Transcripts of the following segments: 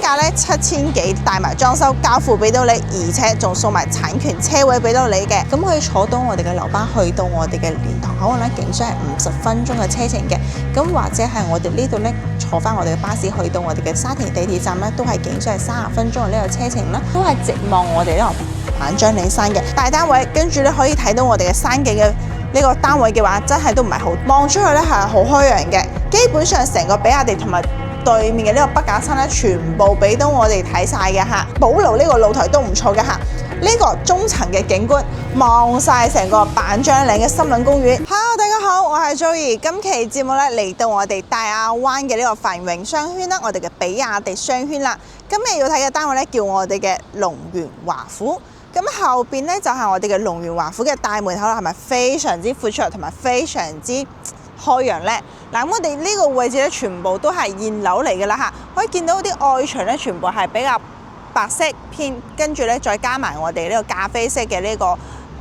價咧7000幾，帶埋裝修交付俾到你，而且仲送埋產權車位俾到你嘅。咁可以坐到我哋嘅樓巴去到我哋嘅蓮塘口岸咧，僅需係50分鐘嘅車程嘅。咁或者係我哋呢度咧坐翻我哋嘅巴士去到我哋嘅沙田地鐵站咧，都係僅需係30分鐘嘅呢個車程啦，都係直望我哋呢個板張嶺山嘅大單位，跟住咧可以睇到我哋嘅山景嘅。呢個單位嘅話，真係都唔係好望出去咧，係好開揚嘅。基本上成個比亞迪同埋對面嘅呢個北架山咧，全部俾到我哋睇晒嘅嚇。保留呢個露台都唔錯嘅嚇。呢個中層嘅景觀，望晒成個板張嶺嘅森林公園。Hello， 大家好，我係 Joey。今期節目咧嚟到我哋大亞灣嘅呢個繁榮商圈啦，我哋嘅比亞迪商圈啦。今日要睇嘅單位咧，叫我哋嘅龍源華府。咁後邊咧就係我哋嘅龍源華府嘅大門口啦，係咪非常之闊綽同埋非常之開揚咧？嗱，咁我哋呢個位置咧，全部都係現樓嚟嘅啦嚇，可以見到啲外牆咧，全部係比較白色偏，跟住咧再加埋我哋呢個咖啡色嘅呢個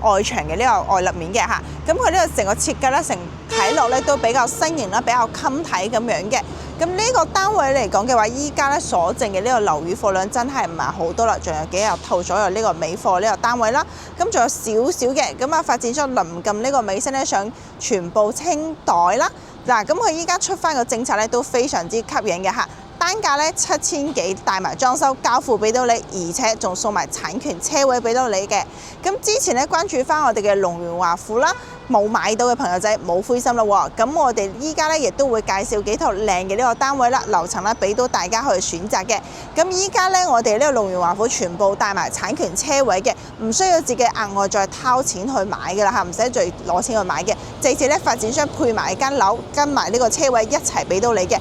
外牆嘅呢個外立面嘅嚇。咁佢呢個成個設計咧，成睇落咧都比較新型啦，比較襟睇咁樣嘅。咁呢個單位嚟講嘅話，依家咧所剩嘅呢個樓宇貨量真係唔係好多啦，仲有幾日套咗有呢個尾貨呢個單位啦。咁仲有少少嘅，咁啊發展商臨近呢個尾聲咧，想全部清袋啦。嗱，咁佢依家出翻個政策咧都非常之吸引嘅嚇。單價咧7000幾，帶埋裝修交付俾到你，而且仲送埋產權車位俾到你嘅。咁之前咧關注翻我哋嘅龍源華府啦，冇買到嘅朋友仔冇灰心啦喎。咁我哋依家咧亦都會介紹幾套靚嘅呢個單位啦，樓層咧俾到大家去選擇嘅。咁依家咧我哋呢個龍源華府全部帶埋產權車位嘅，唔需要自己額外再掏錢去買嘅啦嚇，唔使再攞錢去買嘅，直接咧發展商配埋間樓跟埋呢個車位一齊俾到你嘅。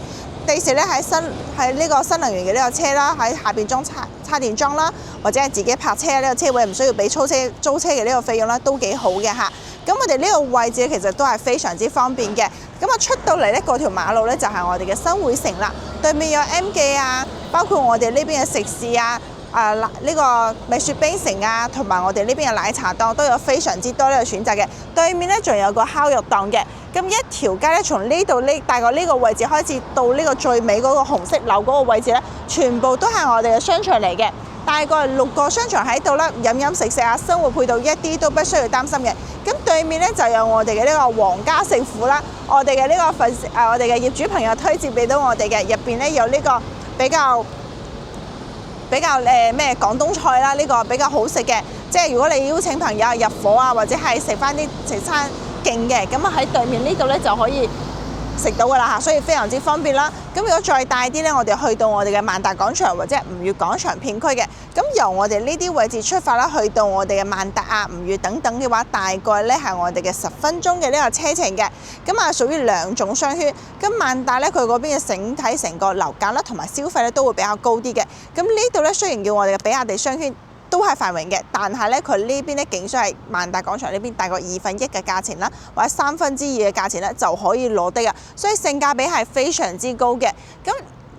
第時咧喺呢個新能源嘅呢個車啦，喺下邊裝插電樁啦，或者係自己泊車呢個車位唔需要俾租車嘅呢個費用啦，都幾好嘅嚇。咁我哋呢個位置其實都係非常之方便嘅。咁啊出到嚟呢嗰條馬路咧就係我哋嘅新會城啦，對面有 M 記啊，包括我哋呢邊嘅食肆啊。呢個米雪冰城啊，同埋我哋呢邊嘅奶茶檔都有非常之多呢個選擇嘅。對面咧仲有個烤肉檔嘅。咁一條街咧，從呢度大概呢個位置開始到呢個最尾嗰個紅色樓嗰個位置咧，全部都係我哋嘅商場嚟嘅。大概6個商場喺度啦，飲食啊，生活配套一啲都不需要擔心嘅。咁對面咧就有我哋嘅呢個皇家食府啦，我哋嘅呢個我哋嘅業主朋友推薦俾到我哋嘅，入邊咧有呢個比較咩廣東菜啦，呢個比較好食嘅，即係如果你邀請朋友入伙啊，或者係食翻啲食餐勁嘅，咁啊喺對面呢度咧就可以食到噶啦嚇，所以非常之方便啦。咁如果再大啲咧，我哋去到我哋嘅萬達廣場或者吳悅廣場片區嘅，咁由我哋呢啲位置出發啦，去到我哋嘅萬達啊、吳悅等等嘅話，大概咧係我哋嘅10分鐘嘅呢個車程嘅。咁啊屬於兩種商圈。咁萬達咧佢嗰邊嘅整體成個樓價啦同埋消費咧都會比較高啲嘅。咁呢度咧雖然叫我哋嘅比亞迪商圈，都係繁榮嘅，但係咧佢呢邊咧竟然係萬達廣場呢邊大概1/2嘅價錢啦，或者2/3嘅價錢咧就可以攞得啊，所以性價比係非常之高嘅。咁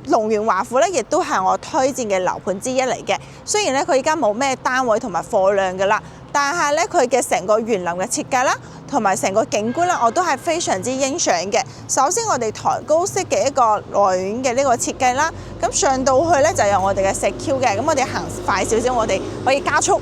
龍源華府咧亦都係我推薦嘅樓盤之一嚟嘅。雖然咧佢而家冇咩單位同埋貨量㗎啦，但係咧佢嘅成個園林嘅設計啦，同埋成個景觀啦，我都係非常之欣賞嘅。首先我哋抬高式嘅一個內院嘅呢個設計啦，咁上到去咧就有我哋嘅石橋嘅，咁我哋行快少少，我哋可以加速。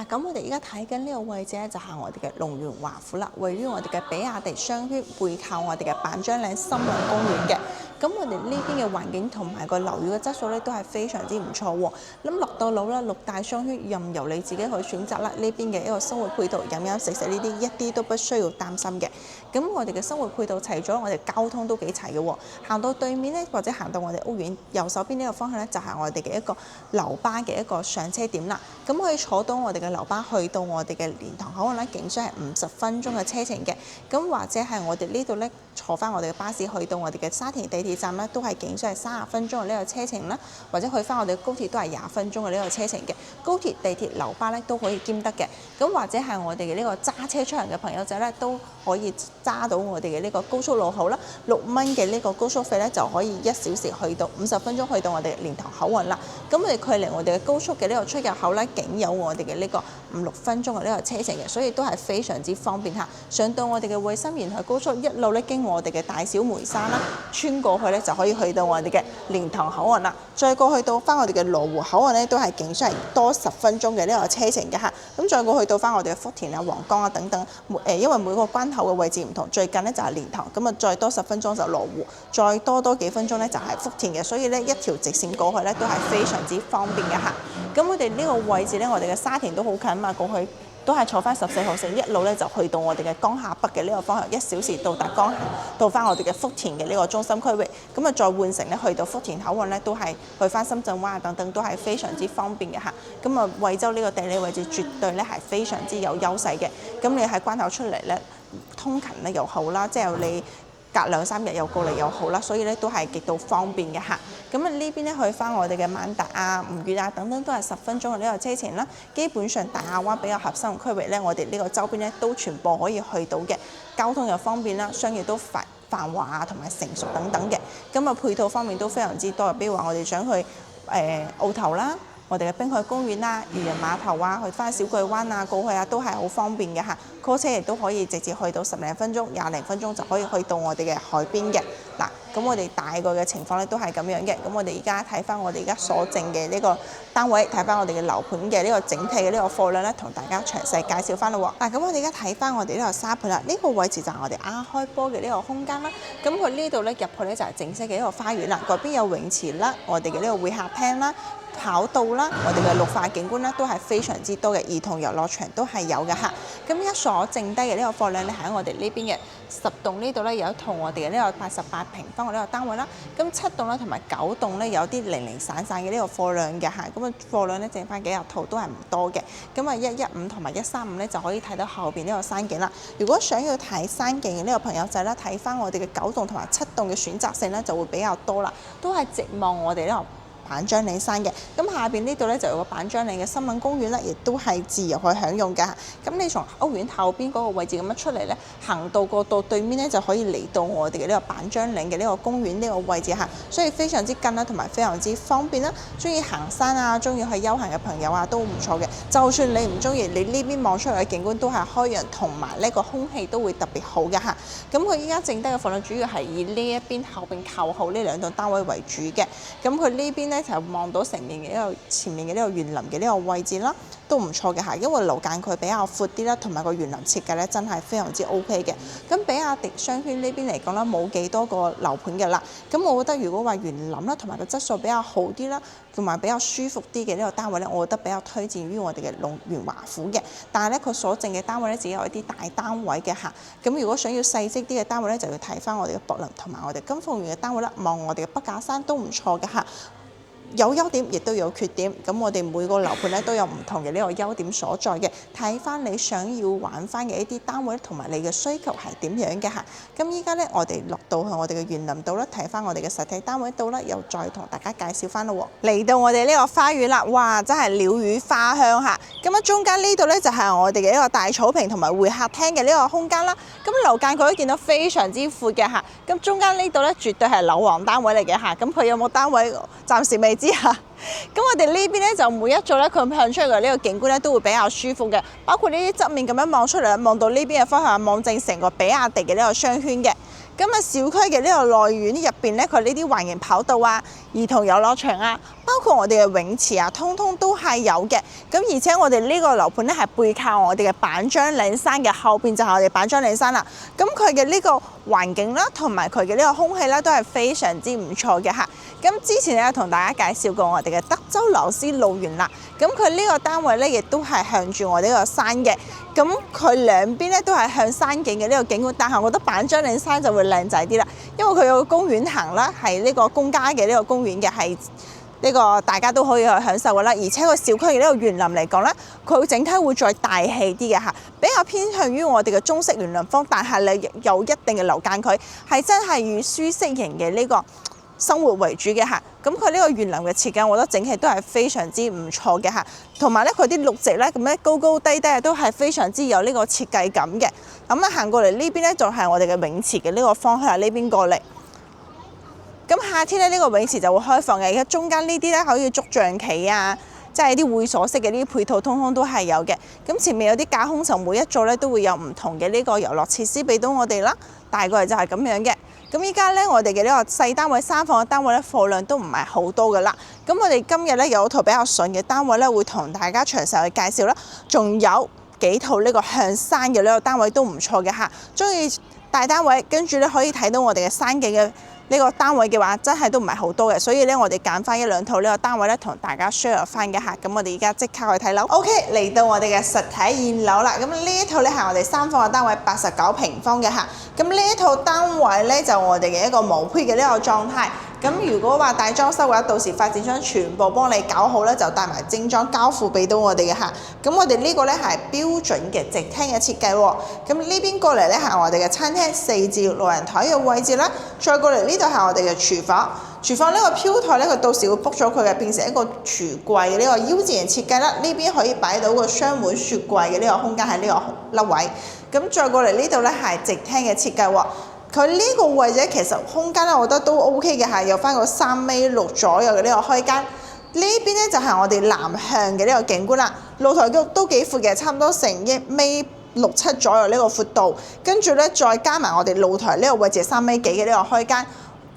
咁我哋而家睇緊呢個位置咧，就係我哋嘅龍源華府啦，位於我哋嘅比亞迪商圈背靠我哋嘅板張嶺森林公園嘅。咁我哋呢邊嘅環境同埋個樓宇嘅質素咧，都係非常之唔錯喎。咁落到樓啦，6大商圈任由你自己去選擇啦。呢邊嘅一個生活配套，飲食呢啲一啲都不需要擔心嘅。咁我哋嘅生活配套齊咗，我哋交通都幾齊嘅喎。行到對面咧，或者行到我哋屋苑右手邊呢個方向咧，就係我哋嘅一個樓巴嘅一個上車點啦。咁可以坐到我哋嘅樓巴去到我哋嘅蓮塘口岸咧，僅需係50分鐘嘅車程嘅。咁或者係我哋呢度咧坐翻我哋嘅巴士去到我哋嘅沙田地鐵站咧，都係僅需係30分鐘嘅呢個車程啦，或者去翻我哋高鐵都係20分鐘嘅呢個車程嘅。高鐵、地鐵、樓巴咧都可以兼得嘅。咁或者係我哋嘅呢個揸車出行嘅朋友仔咧，都可以揸到我哋嘅呢個高速路口啦，6蚊嘅呢個高速費咧就可以1小時去到50分鐘去到我哋蓮塘口岸啦。咁我哋距離我哋嘅高速嘅呢個出入口咧，僅有我哋嘅呢個5-6分鐘嘅呢個車程嘅，所以都係非常之方便嚇。上到我哋嘅衛生沿海高速，一路咧經我哋嘅大小梅山啦，穿過去咧就可以去到我哋嘅蓮塘口岸啦。再過去到翻我哋嘅羅湖口岸咧，都係僅需係多10分鐘嘅呢個車程嘅嚇。咁再過去到翻我哋嘅福田啊、皇崗啊等等，因為每個關口嘅位置唔同，最近咧就係蓮塘，咁啊再多10分鐘就羅湖，再多幾分鐘咧就係福田嘅，所以咧一條直線過去咧都係非常之方便嘅嚇。咁我哋呢個位置咧，我哋嘅沙田都好近啊，過去都係坐翻14號線，一路咧就去到我哋嘅江夏北嘅呢個方向，1小時到達江夏，到翻我哋嘅福田嘅呢個中心區域。咁啊再換乘咧去到福田口岸咧，都係去翻深圳灣啊等等，都係非常之方便嘅嚇。咁啊惠州呢個地理位置絕對咧係非常之有優勢嘅。咁你喺關口出嚟咧，通勤咧又好啦，即係你隔2-3日又過嚟又好啦，所以咧都係極度方便嘅嚇。咁啊呢邊咧去翻我哋嘅萬達啊、吳越啊等等都係10分鐘嘅呢個車程啦。基本上大亞灣比較核心區域咧，我哋呢個周邊咧都全部可以去到嘅，交通又方便啦，商業都繁華啊同埋成熟等等嘅。咁啊配套方面都非常之多，比如話我哋想去澳頭啦。我哋嘅濱海公園啦、漁人碼頭啊，去翻小巨灣啊、過去啊，都係好方便嘅嚇。call 車亦都可以直接去到10零分鐘、20零分鐘就可以去到我哋嘅海邊嘅。嗱，咁我哋大概嘅情況咧都係咁樣嘅。咁我哋而家睇翻我哋而家所剩嘅呢個單位，睇翻我哋嘅樓盤嘅呢個整體嘅呢個貨量咧，同大家詳細介紹翻咯喎。嗱，咁我哋而家睇翻我哋呢個沙盤啦，呢個位置就係我哋啱開波嘅呢個空間啦。咁佢呢度咧入去咧就係正式嘅一個花園啦，嗰邊有泳池啦，我哋嘅呢個會客廳啦。跑道啦，我哋嘅綠化景觀咧都係非常之多嘅，兒童遊樂場都係有嘅嚇。咁一所剩低嘅呢個貨量咧喺我哋呢邊嘅10棟呢度咧有一套我哋嘅呢個88平方嘅呢個單位啦。咁7棟咧同埋9棟咧有啲零零散散嘅呢個貨量嘅嚇。咁啊貨量咧剩翻幾廿套都係唔多嘅。咁啊115同埋135咧就可以睇到後邊呢個山景啦。如果想要睇山景嘅呢個朋友仔咧，睇翻我哋嘅9棟同埋7棟嘅選擇性咧就會比較多啦，都係直望我哋呢個板張嶺山嘅。咁下邊呢度咧就有個板張嶺嘅森林公園啦，亦都係自由去享用㗎。咁你從屋苑後邊嗰個位置咁樣出嚟咧，行到過到對面咧就可以嚟到我哋嘅呢個板張嶺嘅呢個公園呢個位置嚇，所以非常之近啦，同埋非常之方便啦。中意行山啊，中意去休閒嘅朋友啊都唔錯嘅。就算你唔中意，你呢邊望出嚟嘅景觀都係開揚，同埋呢個空氣都會特別好嘅嚇。咁佢依家剩低嘅貨量主要係以呢一邊後邊靠後呢2棟單位為主嘅。咁佢呢邊咧就望到成面嘅呢個前面嘅呢個園林嘅呢個位置啦，都唔錯嘅嚇，因為樓間距比較闊啲啦，同埋個園林設計咧真係非常之 OK 嘅。咁比亞迪商圈呢邊嚟講啦，冇幾多個樓盤嘅啦。咁我覺得如果話園林啦，同埋個質素比較好啲啦，同埋比較舒服啲嘅呢個單位咧，我覺得比較推薦於我哋嘅龍園華府嘅。但係咧，佢所剩嘅單位咧，只有一啲大單位嘅嚇。咁如果想要細積啲嘅單位咧，就要睇翻我哋嘅博林同埋我哋金鳳園嘅單位啦。望我哋嘅北架山都唔錯嘅嚇。有優點亦都有缺點，咁我哋每個樓盤咧都有唔同嘅呢個優點所在嘅，睇翻你想要玩翻嘅一啲單位同埋你嘅需求係點樣嘅嚇。咁依家咧我哋落到去我哋嘅園林度啦，睇翻我哋嘅實體單位度啦，又再同大家介紹翻咯喎。嚟到我哋呢個花園啦，哇！真係鳥語花香嚇。咁啊中間呢度咧就係我哋嘅一個大草坪同埋會客廳嘅呢個空間啦。咁樓間佢都見到非常之闊嘅嚇。咁中間呢度咧絕對係樓王單位嚟嘅嚇。咁佢有冇單位暫時未知嚇。咁我哋呢邊咧就每一座咧，佢向出嚟嘅呢個景觀咧都會比較舒服嘅，包括呢啲側面咁樣望出嚟，望到呢邊嘅方向，望正成個比亞迪嘅呢個商圈嘅。咁啊，小區嘅呢個內園入邊咧，佢呢啲環形跑道啊、兒童遊樂場啊，包括我哋嘅泳池啊，通通都係有嘅。咁而且我哋呢個樓盤咧係背靠我哋嘅板張嶺山嘅，後邊就係我哋板張嶺山啦。咁佢嘅呢個環境啦，同埋佢嘅呢個空氣啦，都係非常之唔錯嘅嚇。咁之前咧同大家介紹過我哋嘅德州樓絲路園啦。咁佢呢個單位咧，亦都係向住我哋呢個山嘅。咁佢兩邊咧都係向山景嘅呢個景觀，但係我覺得板張嶺山就會靚仔啲啦，因為佢有個公園行啦，係呢個公家嘅呢個公園嘅，係呢個大家都可以去享受㗎啦，而且個小區嘅呢個園林嚟講咧，佢整體會再大氣啲嘅嚇，比較偏向於我哋嘅中式園林風，但係你有一定嘅樓間距，係真係以舒適型嘅呢個生活為主嘅嚇。咁佢呢個園林嘅設計，我覺得整體都係非常之唔錯嘅嚇，同埋咧佢啲綠植咧咁咧高高低低都係非常之有呢個設計感嘅。咁咧行過嚟呢邊咧就係我哋嘅泳池嘅呢個方向，呢邊過嚟。咁夏天咧呢個泳池就會開放嘅，而家中間呢啲咧可以捉象棋啊，即係啲會所式嘅呢啲配套，通通都係有嘅。咁前面有啲架空層，每一座咧都會有唔同嘅呢個遊樂設施俾到我哋啦。大概就係咁樣嘅。咁依家咧我哋嘅呢個細單位3房嘅單位咧貨量都唔係好多噶啦。咁我哋今日咧有一套比較筍嘅單位咧，會同大家詳細去介紹啦。仲有幾套呢個向山嘅呢個單位都唔錯嘅嚇。中意大單位，跟住咧可以睇到我哋嘅山景嘅呢個單位嘅話，真係都唔係好多嘅，所以咧我哋揀翻1-2套呢個單位咧，同大家 share 翻嘅嚇。咁我哋而家即刻去睇樓。OK， 嚟到我哋嘅實體現樓啦。咁呢一套咧係我哋3房嘅單位，89平方嘅嚇。咁呢一套單位咧就我哋嘅一個毛坯嘅呢個狀態。咁如果話大裝修嘅話，到時發展商全部幫你搞好咧，就帶埋精裝交付俾到我哋嘅嚇。咁我哋呢個咧係標準嘅直廳嘅設計喎。咁呢邊過嚟咧係我哋嘅餐廳4至6人台嘅位置啦。再過嚟呢度係我哋嘅廚房。廚房呢個飄台咧，佢到時會 book 咗佢嘅，變成一個櫥櫃嘅呢個 U 字形設計啦。呢邊可以擺到個雙門雪櫃嘅呢個空間喺呢個凹位。咁再過嚟呢度咧係直廳嘅設計喎。佢呢個位置其實空間咧，我覺得都 OK 嘅，係有翻個3.6米左右嘅呢個開間。呢邊咧就係我哋南向嘅呢個景觀啦。露台都幾闊嘅，差唔多成1.67米左右呢個闊度。跟住咧再加埋我哋露台呢個位置3.幾米嘅呢個開間，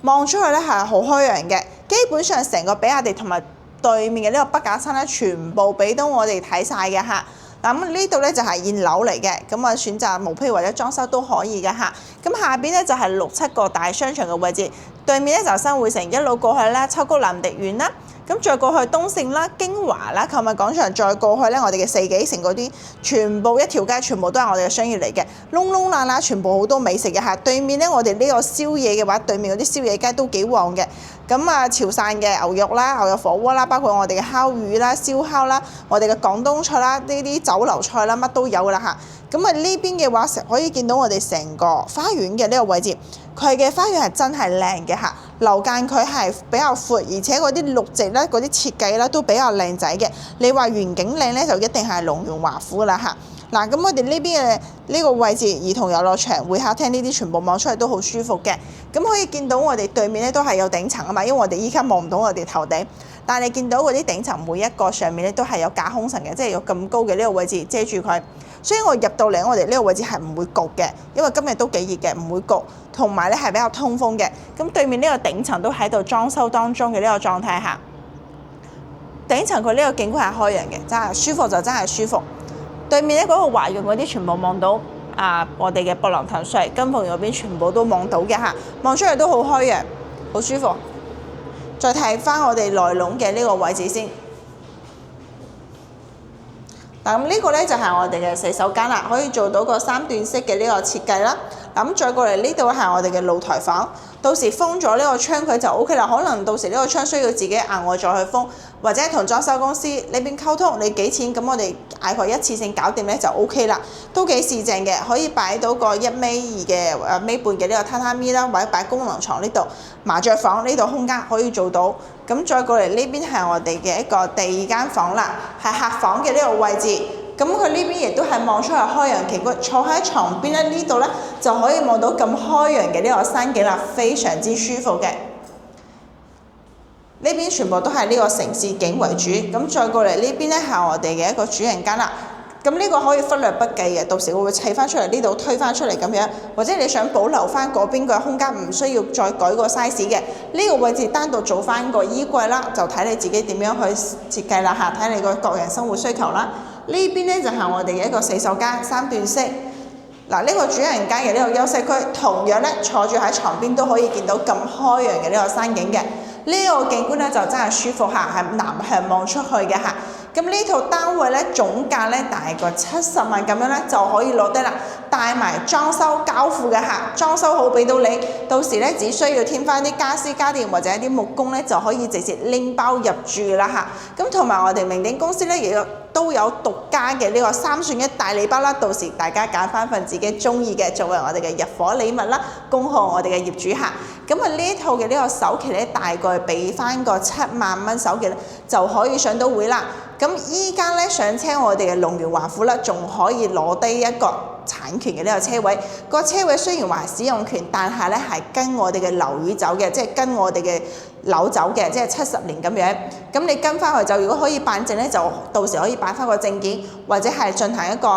望出去咧係好開揚嘅。基本上成個比亞迪同埋對面嘅呢個北架山咧，全部俾到我哋睇晒嘅嚇。嗱咁呢度咧就係現樓嚟嘅，咁啊選擇毛坯或者裝修都可以嘅嚇。咁下邊咧就係6-7個大商場嘅位置，對面咧就新會城，一路過去咧秋谷藍迪苑啦，咁再過去東盛啦、京華啦、購物廣場，再過去咧我哋嘅四紀城嗰啲，全部一條街全部都係我哋嘅商業嚟嘅，窿窿罅罅全部好多美食嘅嚇。對面咧我哋呢個宵夜嘅話，對面嗰啲宵夜街都幾旺嘅。咁啊，潮汕嘅牛肉啦、牛肉火鍋啦，包括我哋嘅烤魚啦、燒烤啦，我哋嘅廣東菜啦，呢啲酒樓菜啦，乜都有噶啦嚇。咁啊呢邊嘅話，可以見到我哋成個花園嘅呢個位置，佢嘅花園係真係靚嘅嚇，樓間佢係比較闊，而且嗰啲綠植咧、嗰啲設計咧都比較靚仔嘅。你話園景靚咧，就一定係龍源華府啦嚇。嗱，咁我哋呢邊嘅呢個位置，兒童遊樂場、會客廳呢啲全部望出嚟都好舒服嘅。咁可以見到我哋對面咧都係有頂層啊嘛，因為我哋依家望唔到我哋頭頂，但係你見到嗰啲頂層每一個上面咧都係有架空層嘅，即係有咁高嘅呢個位置遮住佢。所以我入到嚟我哋呢個位置係唔會焗嘅，因為今日都幾熱嘅，唔會焗，同埋咧係比較通風嘅。咁對面呢個頂層都喺度裝修當中嘅呢個狀態下，頂層佢呢個景觀係開揚嘅，真係舒服就真係舒服。對面咧嗰個華潤嗰啲全部望到我哋嘅博朗騰水金鳳嗰邊全部都望到嘅嚇，望出嚟都好開揚，好舒服。再睇翻我哋內籠嘅呢個位置先。嗱咁呢個咧就係我哋嘅洗手間啦，可以做到個3段式嘅呢個設計啦。咁再過嚟呢度係我哋嘅露台房，到時封咗呢個窗佢就 OK 啦。可能到時呢個窗需要自己額外再去封，或者同裝修公司呢邊溝通，你幾錢咁我哋嗌佢一次性搞掂咧就 OK 啦。都幾市正嘅，可以擺到個1.2米嘅1.5米嘅呢個榻榻米啦，或者擺功能床呢度，麻雀房呢度空間可以做到。咁再過嚟呢邊係我哋嘅一個第2間房啦，係客房嘅呢個位置。咁佢呢邊亦都係望出嚟開揚奇觀，坐喺床邊咧呢度咧就可以望到咁開揚嘅呢個山景啦，非常之舒服嘅。呢邊全部都係呢個城市景為主，咁再過嚟呢邊咧係我哋嘅一個主人間啦。咁呢個可以忽略不計嘅，到時我會砌翻出嚟呢度推翻出嚟咁樣，或者你想保留翻嗰邊嘅空間，唔需要再改個 size 嘅。呢個位置單獨做翻個衣櫃啦，就睇你自己點樣去設計啦嚇，睇你個個人生活需求啦。呢邊咧就係我哋嘅一個洗手間3段式。嗱，呢個主人間嘅呢個休息區，同樣咧坐住喺床邊都可以見到咁開揚嘅呢個山景嘅。呢個景觀咧就真係舒服下，係南向望出去嘅嚇。咁呢套單位咧總價咧大概70萬咁樣咧就可以攞低啦。帶埋裝修交付嘅客，裝修好俾到你，到時咧只需要添翻啲家私家電或者一啲木工咧，就可以直接拎包入住啦嚇。咁同埋我哋名鼎公司咧，亦都有獨家嘅呢個3選1大禮包啦，到時大家揀翻份自己中意嘅作為我哋嘅入伙禮物啦，恭賀我哋嘅業主客。咁啊呢一套嘅呢個首期咧，大概俾翻個7萬蚊首期咧，就可以上到會啦。咁依家咧上車我哋嘅龍源華府啦，仲可以攞低一個產權嘅呢個車位。個車位雖然話使用權，但係咧係跟我哋嘅樓宇走嘅，即係跟我哋嘅樓走嘅，即係70年咁樣。咁你跟翻去就如果可以辦證咧，就到時可以辦翻個證件，或者係進行一個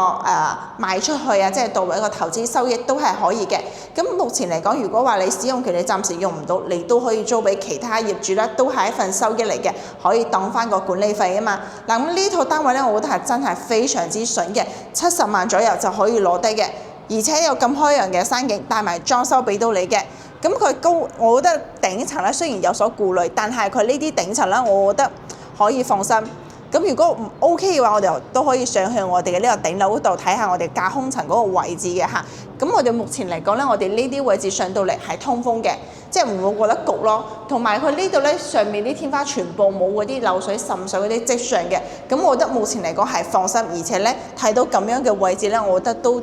賣出去啊，即係作為一個投資收益都係可以嘅。咁目前嚟講，如果話你使用權你暫時用唔到，你都可以租俾其他業主啦，都係一份收益嚟嘅，可以當翻個管理費啊嘛。嗱咁呢套單位咧，我覺得係真係非常之筍嘅，70萬左右就可以攞低嘅，而且有咁開揚嘅山景，帶埋裝修俾到你嘅。咁佢高，我覺得頂層咧雖然有所顧慮，但係佢呢啲頂層咧，我覺得可以放心。咁如果唔 OK 嘅話，我哋都可以上去我哋嘅呢個頂樓嗰度睇下我哋架空層嗰個位置嘅嚇。咁我哋目前嚟講咧，我哋呢啲位置上到嚟係通風嘅，即係唔會覺得焗咯。同埋佢呢度咧上面啲天花全部冇嗰啲漏水滲水嗰啲跡象嘅。咁我覺得目前嚟講係放心，而且咧睇到咁樣嘅位置咧，我覺得都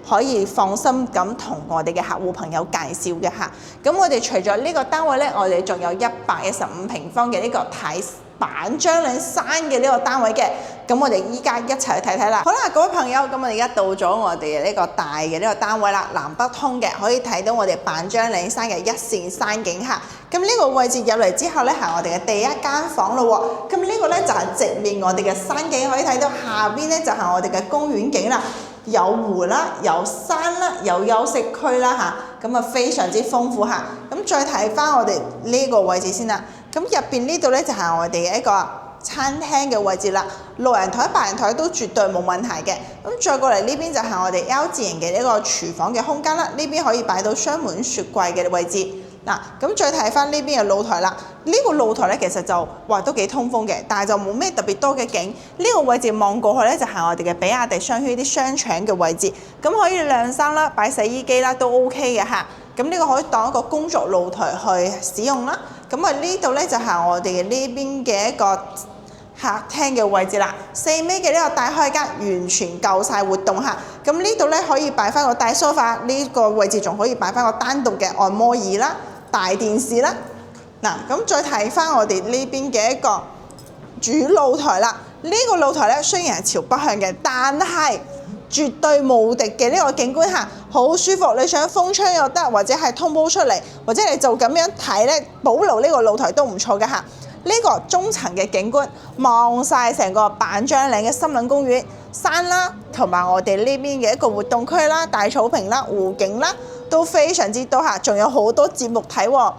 可以放心咁同我哋嘅客戶朋友介紹嘅嚇。咁我哋除咗呢個單位咧，我哋仲有115平方嘅呢個睇板張嶺山嘅呢個單位嘅，咁我哋依家一齊去睇睇啦。好啦，各位朋友，咁我哋而家到咗我哋呢個大嘅呢個單位啦，南北通嘅，可以睇到我哋板張嶺山嘅一線山景嚇。咁呢個位置入嚟之後咧，係我哋嘅第一間房咯喎。咁呢個咧就係直面我哋嘅山景，可以睇到下邊咧就係我哋嘅公園景啦。有湖啦，有山啦，有休息區啦嚇，咁啊非常之豐富嚇。咁再睇翻我哋呢個位置先啦。咁入邊呢度咧就係我哋嘅一個餐廳嘅位置啦，6人台、8人台都絕對冇問題嘅。咁再過嚟呢邊就係我哋 L 字形嘅一個廚房嘅空間啦，呢邊可以擺到雙門雪櫃嘅位置。嗱，咁再睇翻呢邊嘅露台啦，呢個露台咧其實就話都幾通風嘅，但係就冇咩特別多嘅景。呢個位置望過去咧就係我哋嘅比亞迪商圈啲商場嘅位置，咁可以晾衫啦、擺洗衣機啦都 OK 嘅嚇。咁呢個可以當一個工作露台去使用啦。咁啊呢度咧就係我哋呢邊嘅一個客廳嘅位置啦，4尾嘅呢個大開間完全夠晒活動嚇。咁呢度咧可以擺翻個大梳化，呢個位置仲可以擺翻個單獨嘅按摩椅啦、大電視啦。嗱，咁再睇翻我哋呢邊嘅一個主露台啦。呢個露台咧雖然係朝北向嘅，但係絕對無敵嘅呢個景觀下，好舒服。你想封窗又得，或者係通鋪出嚟，或者你就咁樣睇咧，保留呢個露台都唔錯嘅嚇。呢個中層嘅景觀，望晒成個板張嶺嘅森林公園、山啦，同埋我哋呢邊嘅一個活動區啦、大草坪啦、湖景啦，都非常之多嚇。仲有好多節目睇喎，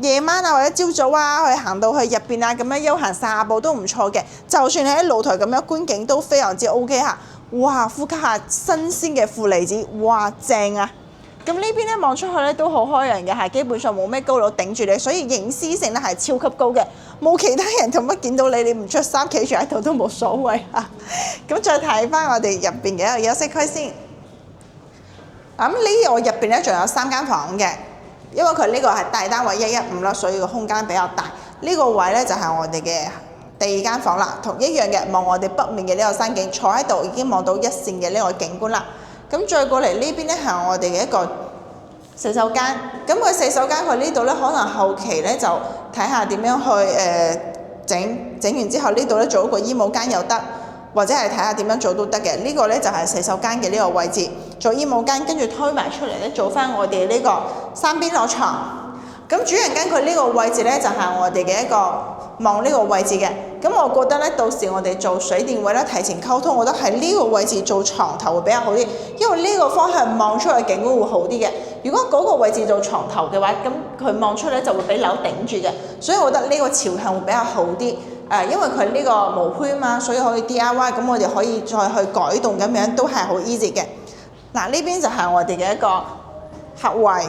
夜晚啊或者朝早啊，去行到去入邊啊，咁樣休閒散下步都唔錯嘅。就算你喺露台咁樣觀景都非常之 OK 嚇。哇！呼吸下新鮮嘅負離子，哇正啊！咁呢邊咧望出去咧都好開揚嘅，係基本上冇咩高樓頂住你，所以隱私性咧係超級高嘅，冇其他人同乜見到你，你唔出衫企住喺度都冇所謂啊！咁再睇翻我哋入邊嘅一個休息區先。咁呢個入邊咧仲有3間房嘅，因為佢呢個係大單位115啦，所以個空間比較大。呢個位咧就係我哋嘅第2間房啦，同一樣嘅望我哋北面嘅呢個山景，坐喺度已經望到一線嘅呢個景觀啦。咁再過嚟呢邊咧係我哋嘅一個洗手間，咁佢洗手間佢呢度咧可能後期咧就睇下點樣去整完之後呢度咧做一個衣帽間又得，或者係睇下點樣做都得嘅。呢個咧就係洗手間嘅呢個位置，做衣帽間，跟住推埋出嚟咧做翻我哋呢個3邊落床。咁主人間佢呢個位置咧就係我哋嘅一個望呢個位置嘅。咁我覺得咧到時我哋做水電位咧提前溝通，我覺得喺呢個位置做床頭會比較好啲，因為呢個方向望出去景觀會好啲嘅。如果嗰個位置做床頭嘅話，咁佢望出嚟就會俾樓頂住嘅，所以我覺得呢個朝向會比較好啲。因為佢呢個無灰啊嘛，所以可以 DIY， 咁我哋可以再去改動咁樣都係好 easy 嘅。嗱，呢邊就係我哋嘅一個客位。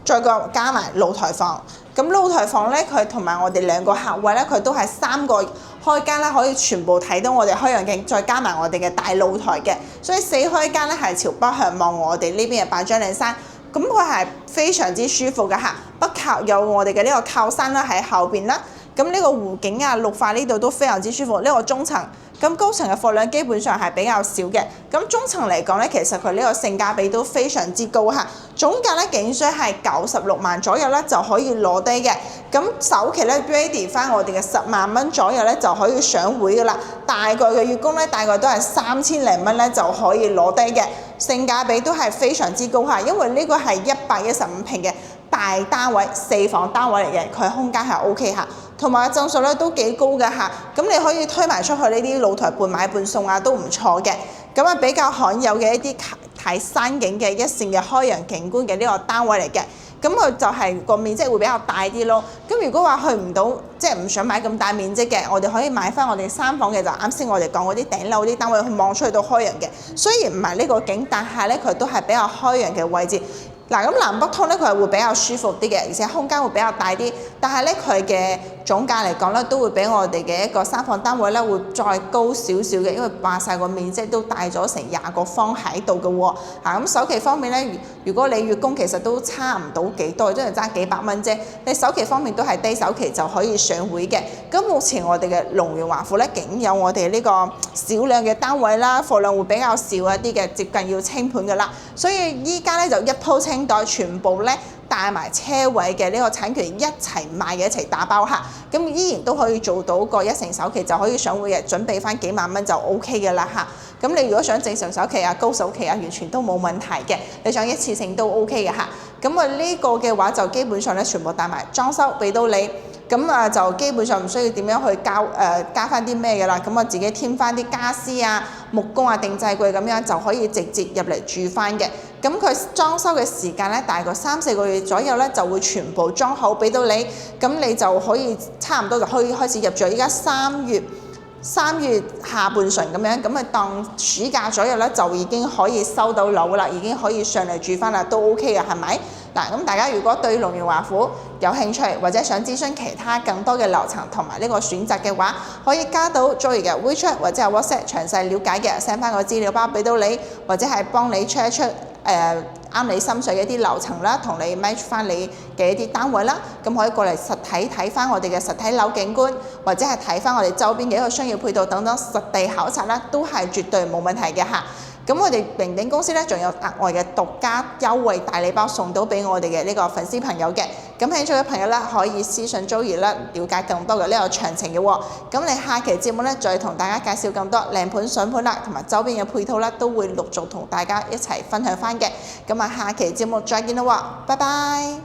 再加埋露台房，咁露台房咧佢同埋我哋2個客位咧，佢都係3個開間咧可以全部睇到我哋開揚景，再加埋我哋嘅大露台嘅，所以4開間咧係朝北向望我哋呢邊嘅八張嶺山。咁佢係非常之舒服嘅嚇，北靠有我哋嘅呢個靠山啦喺後邊啦，咁呢個湖景啊綠化呢度都非常之舒服。呢個中層，咁高層嘅貨量基本上係比較少嘅，咁中層嚟講咧，其實佢呢個性價比都非常之高嚇，總價咧竟需係96萬左右咧就可以攞低嘅，咁首期咧 ready 翻我哋嘅10萬蚊左右咧就可以上會噶啦，大概嘅月供咧大概都係3000零蚊咧就可以攞低嘅。性價比都係非常之高嚇，因為呢個係115平嘅大單位4房單位嚟嘅，佢空間係 OK 嚇，同埋個呎數咧都幾高嘅嚇，咁你可以推埋出去呢啲露台半買半送啊都唔錯嘅，咁啊比較罕有嘅一啲睇山景嘅一線嘅開揚景觀嘅呢個單位嚟嘅。咁佢就係個面積會比較大啲咯。咁如果話去唔到，即係唔想買咁大面積嘅，我哋可以買翻我哋3房嘅，就啱先我哋講嗰啲頂樓啲單位去望出去到開揚嘅。雖然唔係呢個景，但係咧佢都係比較開揚嘅位置。嗱，咁南北通咧佢係會比較舒服啲嘅，而且空間會比較大啲。但係咧佢嘅總價嚟講咧，都會比我哋嘅一個3房單位咧會再高少少嘅，因為話晒個面積都大咗成20個方喺度嘅喎。咁首期方面咧，如果你月供其實都差唔到幾多，即係爭幾百蚊啫。你首期方面都係低首期就可以上會嘅。咁目前我哋嘅龍源華富咧，僅有我哋呢個少量嘅單位啦，貨量會比較少一啲嘅，接近要清盤嘅啦。所以依家咧就一鋪清袋，全部咧帶埋車位嘅呢個產權一齊賣嘅，一齊打包客，咁依然都可以做到個1成首期就可以上會嘅，準備翻幾萬蚊就 OK 嘅啦嚇。咁你如果想正常首期啊、高首期啊，完全都冇問題嘅，你想一次性都 OK 嘅嚇。咁啊呢個嘅話就基本上咧全部帶埋裝修俾到你。咁啊就基本上唔需要點樣去加翻啲咩嘅啦，咁啊自己添翻啲家私啊、木工啊、定製櫃咁樣就可以直接入嚟住翻嘅。咁佢裝修嘅時間咧，大概3-4個月左右咧就會全部裝好俾到你，咁你就可以差唔多就可以開始入住。依家3月下半旬咁樣，咁啊當暑假左右咧就已經可以收到樓啦，已經可以上嚟住翻啦，都 OK 嘅，係咪？嗱，咁大家如果對龍源華富有興趣，或者想諮詢其他更多嘅樓層同埋呢個選擇嘅話，可以加到 Joey 嘅 WeChat 或者係 WhatsApp 詳細了解嘅 ，send 翻個資料包俾到你，或者係幫你 check 一出啱你心水嘅一啲樓層啦，同你 match 翻你嘅一啲單位啦，咁可以過嚟實體睇翻我哋嘅實體樓景觀，或者係睇翻我哋周邊嘅一個商業配套等等實地考察啦，都係絕對冇問題嘅嚇。咁我哋明鼎公司咧，仲有額外嘅獨家優惠大禮包送到俾我哋嘅呢個粉絲朋友嘅。咁興趣嘅朋友咧，可以私信 Joey 啦，了解更多嘅呢個詳情嘅喎。咁你下期節目咧，再同大家介紹更多靚盤上盤啦，同埋周邊嘅配套啦，都會陸續同大家一齊分享翻嘅。咁啊，下期節目再見啦喎，拜拜。